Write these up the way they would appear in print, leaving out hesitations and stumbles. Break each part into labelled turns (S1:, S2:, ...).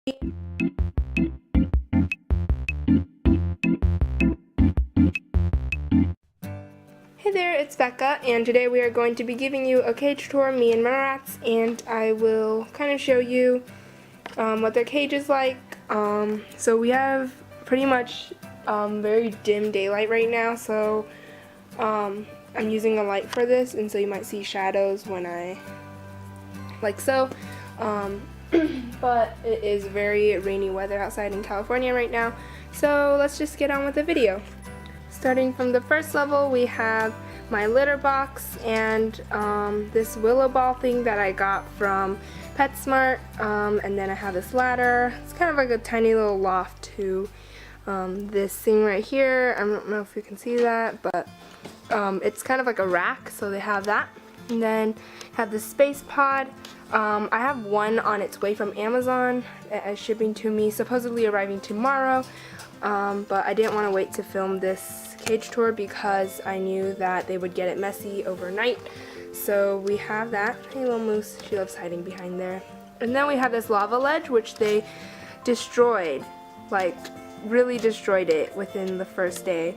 S1: Hey there, it's Becca, and today we are going to be giving you a cage tour, me and my rats, and I will kind of show you what their cage is like. So we have pretty much very dim daylight right now, so I'm using a light for this, and so you might see shadows when I, like so. But it is very rainy weather outside in California right now, so let's just get on with the video. Starting from the first level, we have my litter box and this willow ball thing that I got from PetSmart, and then I have this ladder. It's kind of like a tiny little loft to this thing right here. I don't know if you can see that, but it's kind of like a rack, so they have that. And then have the space pod. I have one on its way from Amazon as shipping to me, supposedly arriving tomorrow, but I didn't want to wait to film this cage tour because I knew that they would get it messy overnight. So we have that. Hey little moose, she loves hiding behind there. And then we have this lava ledge, which they destroyed, like really destroyed it within the first day,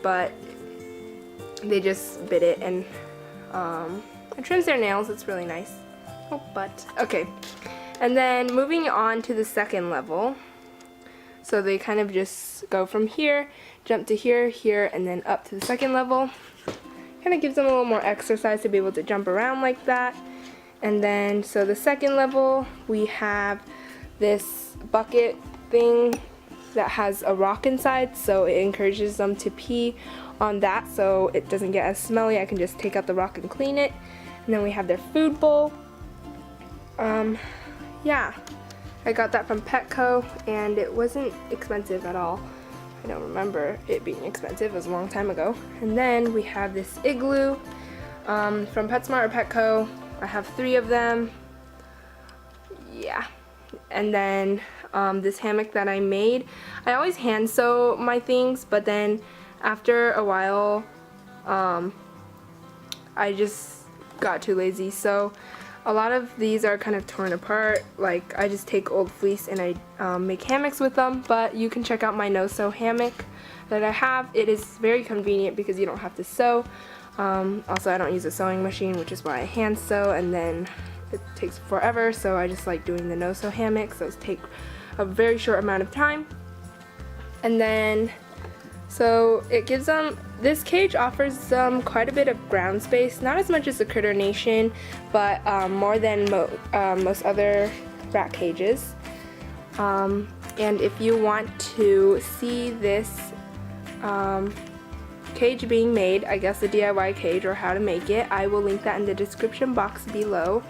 S1: but they just bit it and it trims their nails. It's really nice. Oh, but okay. And then moving on to the second level. So they kind of just go from here, jump to here, here, and then up to the second level. Kind of gives them a little more exercise to be able to jump around like that. And then, so the second level, we have this bucket thing that has a rock inside, so it encourages them to pee on that so it doesn't get as smelly. I can just take out the rock and clean it. And then we have their food bowl. Yeah. I got that from Petco, and it wasn't expensive at all. I don't remember it being expensive. It was a long time ago. And then we have this Igloo from PetSmart or Petco. I have 3 of them. Yeah. And then this hammock that I made. I always hand sew my things, but then after a while I just got too lazy. So a lot of these are kind of torn apart. Like, I just take old fleece and I make hammocks with them, but you can check out my no-sew hammock that I have. It is very convenient because you don't have to sew. Also, I don't use a sewing machine, which is why I hand sew, and then it takes forever, so I just like doing the no-sew hammocks. Those take a very short amount of time. And then, so it gives them, this cage offers them quite a bit of ground space, not as much as the Critter Nation, but more than most other rat cages. And if you want to see this cage being made, I guess the DIY cage or how to make it, I will link that in the description box below.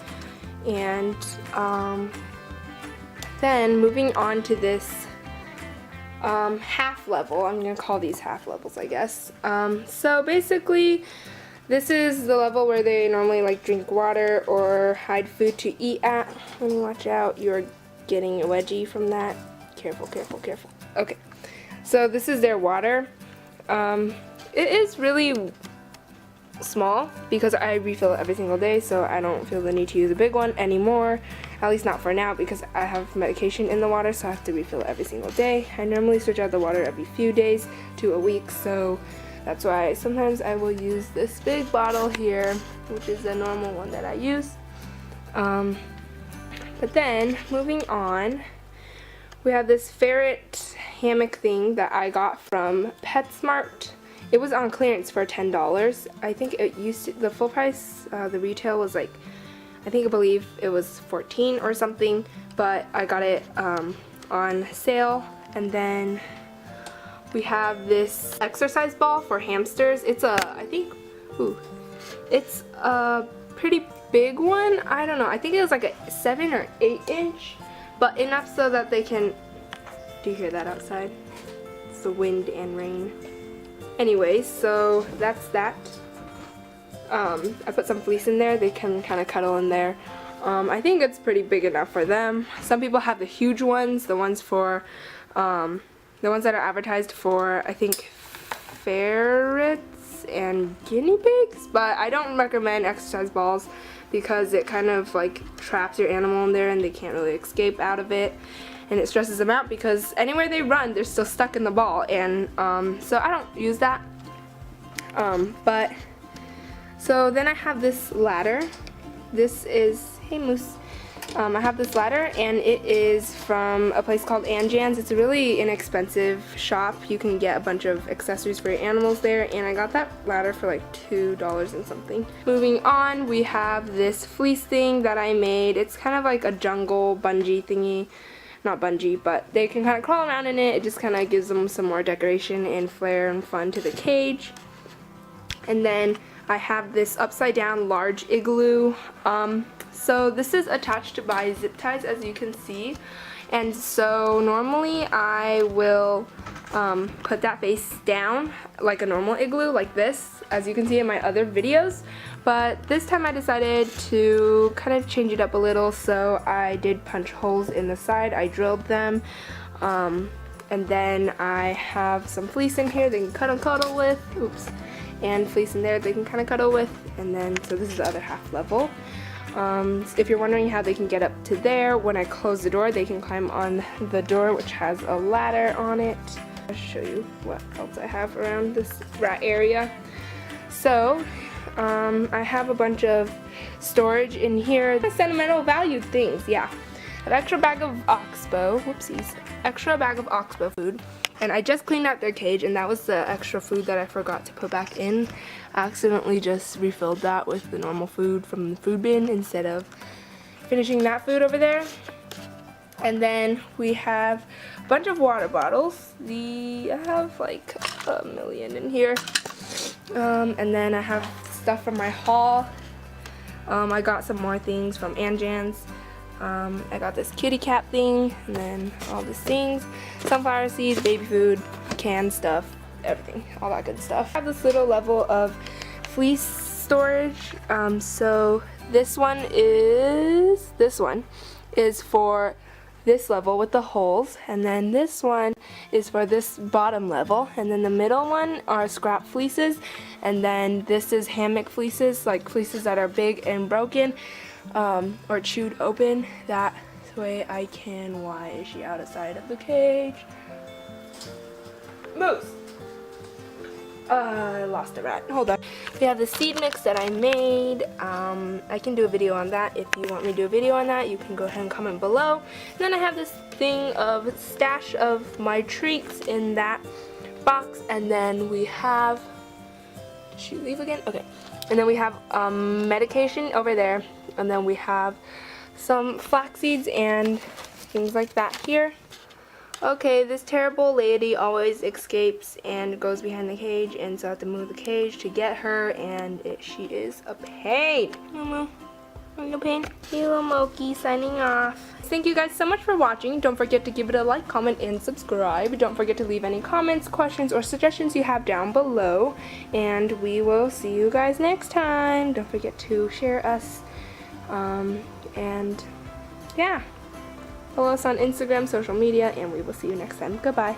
S1: And then moving on to this half level. I'm going to call these half levels, I guess. So basically, this is the level where they normally like drink water or hide food to eat at. Let me watch out, you're getting a wedgie from that. Careful, careful, careful. Okay, so this is their water. It is really small because I refill it every single day, so I don't feel the need to use a big one anymore, at least not for now, because I have medication in the water, so I have to refill it every single day. I normally switch out the water every few days to a week, so that's why sometimes I will use this big bottle here, which is the normal one that I use. But then moving on, we have this ferret hammock thing that I got from PetSmart. It was on clearance for $10. I think it used to, the full price, the retail was like, I believe it was $14 or something, but I got it on sale. And then we have this exercise ball for hamsters. It's it's a pretty big one. I don't know, I think it was like a 7 or 8 inch, but enough so that they can, do you hear that outside? It's the wind and rain. Anyways, so that's that. I put some fleece in there. They can kind of cuddle in there. I think it's pretty big enough for them. Some people have the huge ones, the ones for, the ones that are advertised for, I think, ferrets and guinea pigs. But I don't recommend exercise balls because it kind of like traps your animal in there and they can't really escape out of it, and it stresses them out because anywhere they run they're still stuck in the ball, and so I don't use that. But so then I have this ladder. This is, hey Moose. I have this ladder, and it is from a place called Anjan's. It's a really inexpensive shop. You can get a bunch of accessories for your animals there, and I got that ladder for like $2 and something. Moving on, we have this fleece thing that I made. It's kind of like a jungle bungee thingy. Not bungee, but they can kind of crawl around in it. It just kind of gives them some more decoration and flair and fun to the cage. And then I have this upside down large igloo. So this is attached by zip ties, as you can see, and so normally I will put that face down like a normal igloo, like this, as you can see in my other videos, but this time I decided to kind of change it up a little, so I did punch holes in the side. I drilled them, and then I have some fleece in here they can kind of cuddle with, oops, and fleece in there they can kind of cuddle with, and then so this is the other half level. If you're wondering how they can get up to there, when I close the door they can climb on the door, which has a ladder on it. I'll show you what else I have around this rat area. So I have a bunch of storage in here, sentimental value things, yeah. An extra bag of oxbow, whoopsies, extra bag of oxbow food. And I just cleaned out their cage, and that was the extra food that I forgot to put back in. I accidentally just refilled that with the normal food from the food bin instead of finishing that food over there. And then we have a bunch of water bottles. I have like a million in here. And then I have stuff from my haul. I got some more things from Anjan's. I got this kitty cat thing, and then all these things, sunflower seeds, baby food, canned stuff, everything, all that good stuff. I have this little level of fleece storage. So this one is for this level with the holes, and then this one is for this bottom level, and then the middle one are scrap fleeces, and then this is hammock fleeces, like fleeces that are big and broken. Or chewed open. That way I can, why is she outside of the cage? Moose! I lost a rat. Hold on. We have the seed mix that I made. I can do a video on that. If you want me to do a video on that, you can go ahead and comment below. And then I have this thing of stash of my treats in that box, and then we have, did she leave again? Okay. And then we have medication over there, and then we have some flax seeds and things like that here. Okay, this terrible lady always escapes and goes behind the cage, and so I have to move the cage to get her, and she is a pain. Momo, are you a pain? Hello Moki, signing off. Thank you guys so much for watching. Don't forget to give it a like, comment, and subscribe. Don't forget to leave any comments, questions, or suggestions you have down below. And we will see you guys next time. Don't forget to share us. And yeah. Follow us on Instagram, social media, and we will see you next time. Goodbye.